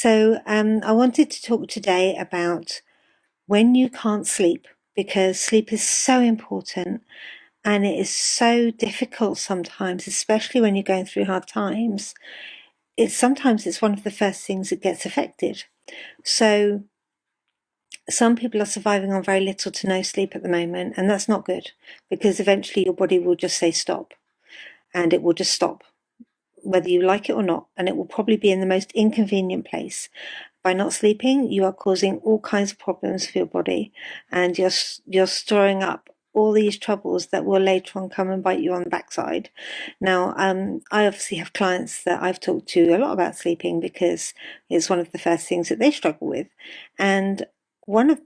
I wanted to talk today about when you can't sleep, because sleep is so important and it is so difficult sometimes, especially when you're going through hard times. Sometimes it's one of the first things that gets affected. So some people are surviving on very little to no sleep at the moment, and that's not good, because eventually your body will just say stop, and it will just stop, whether you like it or not, and it will probably be in the most inconvenient place. By not sleeping, you are causing all kinds of problems for your body, and you're storing up all these troubles that will later on come and bite you on the backside. Now, I obviously have clients that I've talked to a lot about sleeping, because it's one of the first things that they struggle with. And some of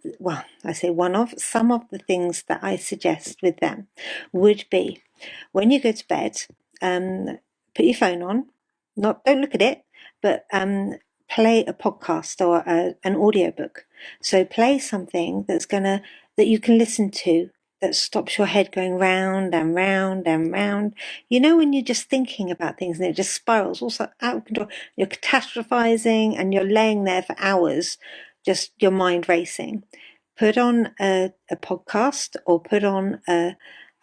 the things that I suggest with them would be, when you go to bed, put your phone on. Don't look at it, but play a podcast or an audiobook. So play something that you can listen to, that stops your head going round and round and round. You know, when you're just thinking about things and it just spirals also out of control, you're catastrophizing and you're laying there for hours, just your mind racing. Put on a podcast, or put on a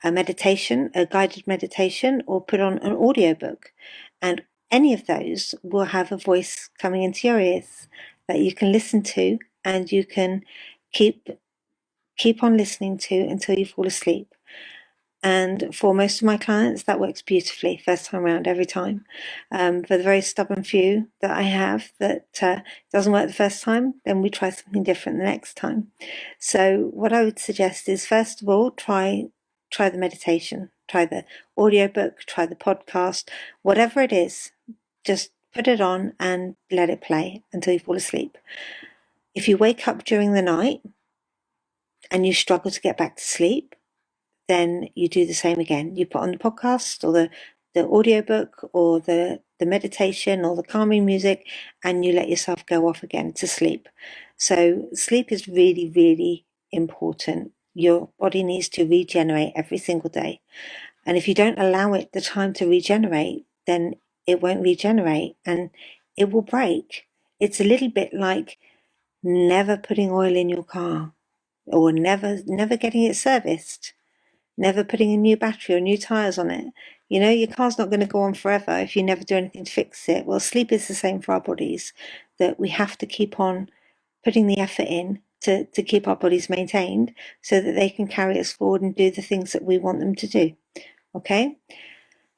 meditation, a guided meditation, or put on an audiobook. And any of those will have a voice coming into your ears that you can listen to, and you can keep on listening to until you fall asleep. And for most of my clients, that works beautifully first time around, every time. For the very stubborn few that I have that doesn't work the first time, then we try something different the next time. So what I would suggest is, first of all, try the meditation, try the audiobook, try the podcast, whatever it is, just put it on and let it play until you fall asleep. If you wake up during the night and you struggle to get back to sleep, then you do the same again. You put on the podcast or the audiobook or the meditation or the calming music, and you let yourself go off again to sleep. So sleep is really, really important. Your body needs to regenerate every single day. And if you don't allow it the time to regenerate, then it won't regenerate and it will break. It's a little bit like never putting oil in your car, or never getting it serviced, never putting a new battery or new tires on it. You know, your car's not going to go on forever if you never do anything to fix it. Well, sleep is the same for our bodies, that we have to keep on putting the effort in to keep our bodies maintained, so that they can carry us forward and do the things that we want them to do. Okay?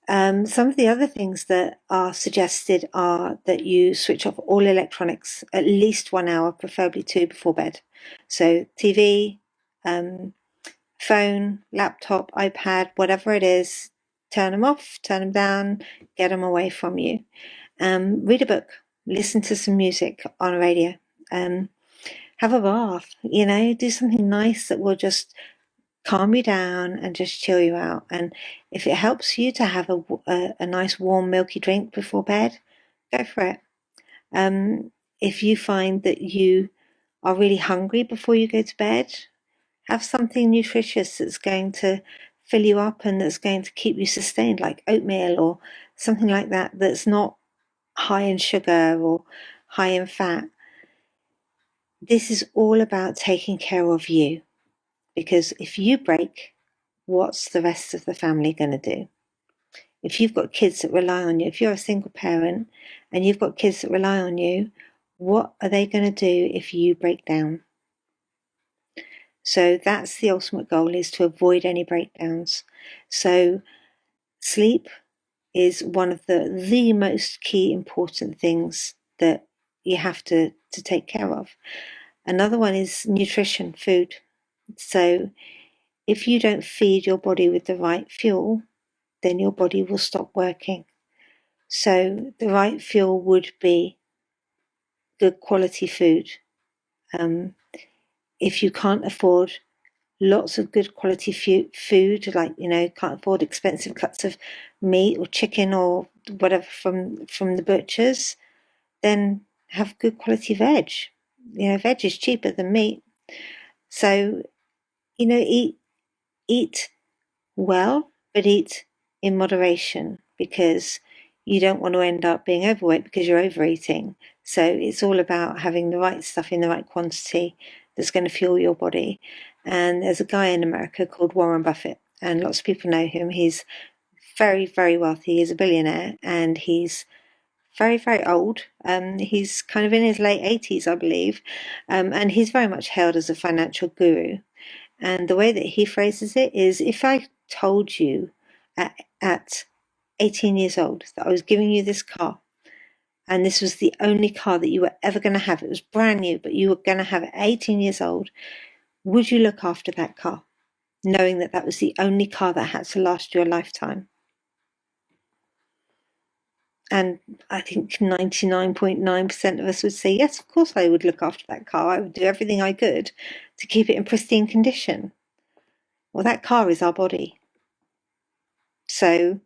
Some of the other things that are suggested are that you switch off all electronics at least 1 hour, preferably 2, before bed. So TV, phone, laptop, iPad, whatever it is, turn them off, turn them down, get them away from you. Read a book, listen to some music on a radio, have a bath, do something nice that will just calm you down and just chill you out. And if it helps you to have a nice warm milky drink before bed, go for it. If you find that you are really hungry before you go to bed, have something nutritious that's going to fill you up and that's going to keep you sustained, like oatmeal or something like that, that's not high in sugar or high in fat. This is all about taking care of you, because if you break, what's the rest of the family going to do? If you've got kids that rely on you, if you're a single parent and you've got kids that rely on you, what are they going to do if you break down? So that's the ultimate goal, is to avoid any breakdowns. So sleep is one of the most key important things that you have to take care of. Another one is nutrition, food. So if you don't feed your body with the right fuel, then your body will stop working. So the right fuel would be good quality food. If you can't afford lots of good quality food, like, can't afford expensive cuts of meat or chicken or whatever from the butchers, then have good quality veg. Veg is cheaper than meat. So, eat well, but eat in moderation, because you don't want to end up being overweight because you're overeating. So it's all about having the right stuff in the right quantity that's going to fuel your body. And there's a guy in America called Warren Buffett, and lots of people know him. He's very, very wealthy. He's a billionaire, and he's very, very old. He's kind of in his late 80s, I believe, and he's very much hailed as a financial guru. And the way that he phrases it is, if I told you at 18 years old that I was giving you this car, and this was the only car that you were ever going to have, it was brand new, but you were going to have it at 18 years old, would you look after that car, knowing that that was the only car that had to last you a lifetime? And I think 99.9% of us would say, yes, of course I would look after that car. I would do everything I could to keep it in pristine condition. Well, that car is our body. So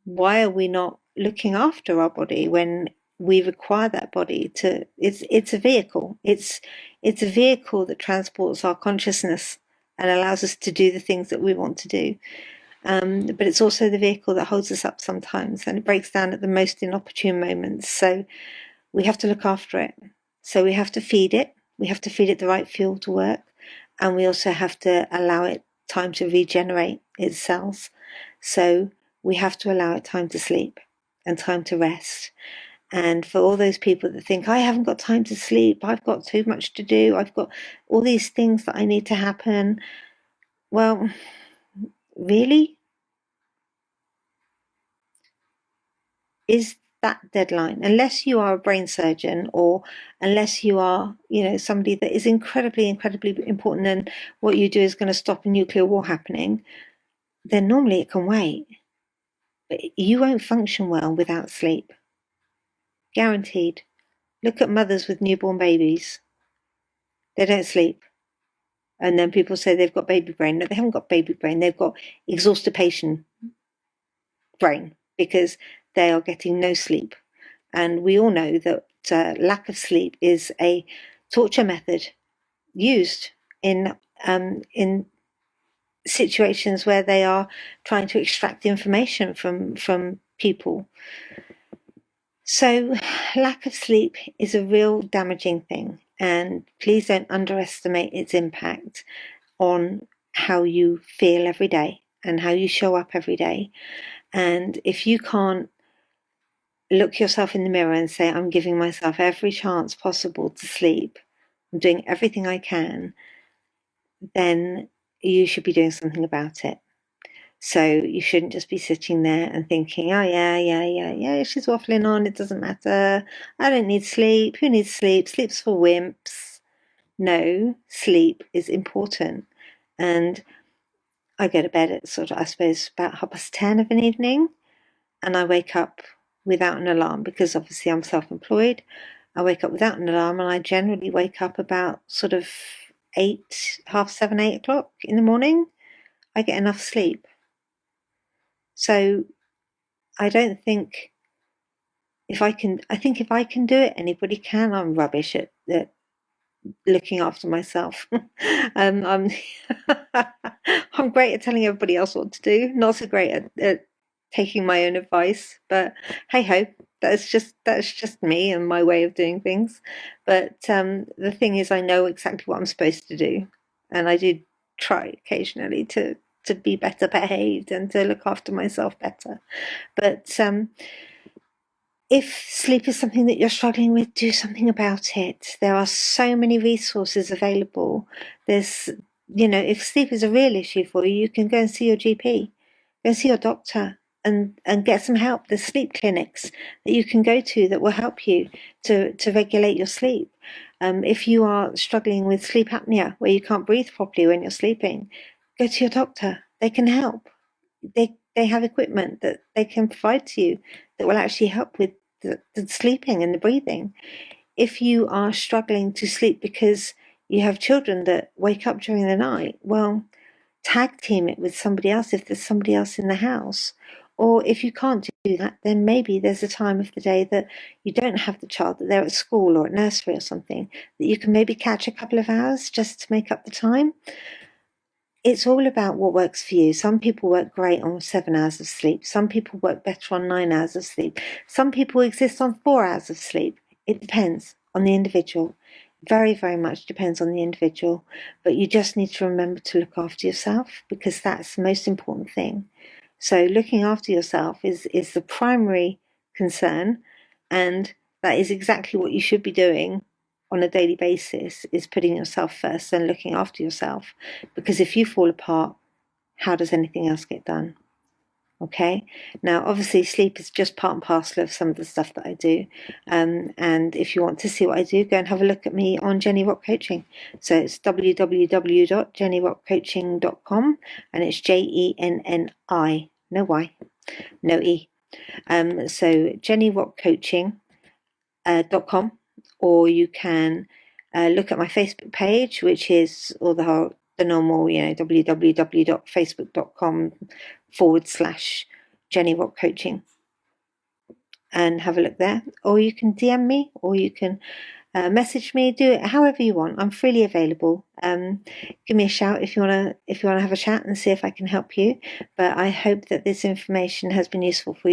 why are we not looking after our body when we require that body to? It's a vehicle. It's a vehicle that transports our consciousness and allows us to do the things that we want to do. But it's also the vehicle that holds us up sometimes, and it breaks down at the most inopportune moments. So we have to look after it. So we have to feed it. We have to feed it the right fuel to work, and we also have to allow it time to regenerate its cells. So we have to allow it time to sleep and time to rest. And for all those people that think, I haven't got time to sleep, I've got too much to do, I've got all these things that I need to happen. Well, really? Is that deadline, unless you are a brain surgeon, or unless you are, somebody that is incredibly, incredibly important, and what you do is going to stop a nuclear war happening, then normally it can wait. But you won't function well without sleep. Guaranteed. Look at mothers with newborn babies. They don't sleep. And then people say they've got baby brain. No, they haven't got baby brain. They've got exhaustion brain, because they are getting no sleep. And we all know that lack of sleep is a torture method used in situations where they are trying to extract information from people. So lack of sleep is a real damaging thing, and please don't underestimate its impact on how you feel every day and how you show up every day. And if you can't look yourself in the mirror and say, I'm giving myself every chance possible to sleep, I'm doing everything I can, then you should be doing something about it. So you shouldn't just be sitting there and thinking, oh, yeah, she's waffling on, it doesn't matter. I don't need sleep. Who needs sleep? Sleep's for wimps. No, sleep is important. And I go to bed at sort of, I suppose, about 10:30 of an evening, and I wake up without an alarm, because obviously I'm self-employed. I wake up without an alarm, and I generally wake up about sort of 7, 8 o'clock in the morning. I get enough sleep. So I don't think I think if I can do it, anybody can. I'm rubbish at looking after myself. I'm I'm great at telling everybody else what to do, not so great at taking my own advice. But hey ho, that's just me and my way of doing things. But the thing is, I know exactly what I'm supposed to do, and I do try occasionally to be better behaved and to look after myself better. But if sleep is something that you're struggling with, do something about it. There are so many resources available. There's, if sleep is a real issue for you, you can go and see your GP, go and see your doctor, and get some help. There's sleep clinics that you can go to that will help you to regulate your sleep. If you are struggling with sleep apnea, where you can't breathe properly when you're sleeping, go to your doctor. They can help. They have equipment that they can provide to you that will actually help with the sleeping and the breathing. If you are struggling to sleep because you have children that wake up during the night, well, tag team it with somebody else if there's somebody else in the house. Or if you can't do that, then maybe there's a time of the day that you don't have the child, that they're at school or at nursery or something, that you can maybe catch a couple of hours just to make up the time. It's all about what works for you. Some people work great on 7 hours of sleep. Some people work better on 9 hours of sleep. Some people exist on 4 hours of sleep. It depends on the individual. Very, very much depends on the individual. But you just need to remember to look after yourself, because that's the most important thing. So looking after yourself is the primary concern, and that is exactly what you should be doing on a daily basis, is putting yourself first and looking after yourself. Because if you fall apart, how does anything else get done? Okay, now obviously sleep is just part and parcel of some of the stuff that I do, and if you want to see what I do, go and have a look at me on Jenny Rock Coaching. So it's www.jennyrockcoaching.com, and it's JENNI, no Y, no E. So jennyrockcoaching.com, or you can look at my Facebook page, which is the normal, www.facebook.com/Jenny Rock Coaching, and have a look there. Or you can DM me, or you can message me. Do it however you want. I'm freely available. Give me a shout if you wanna have a chat and see if I can help you. But I hope that this information has been useful for you.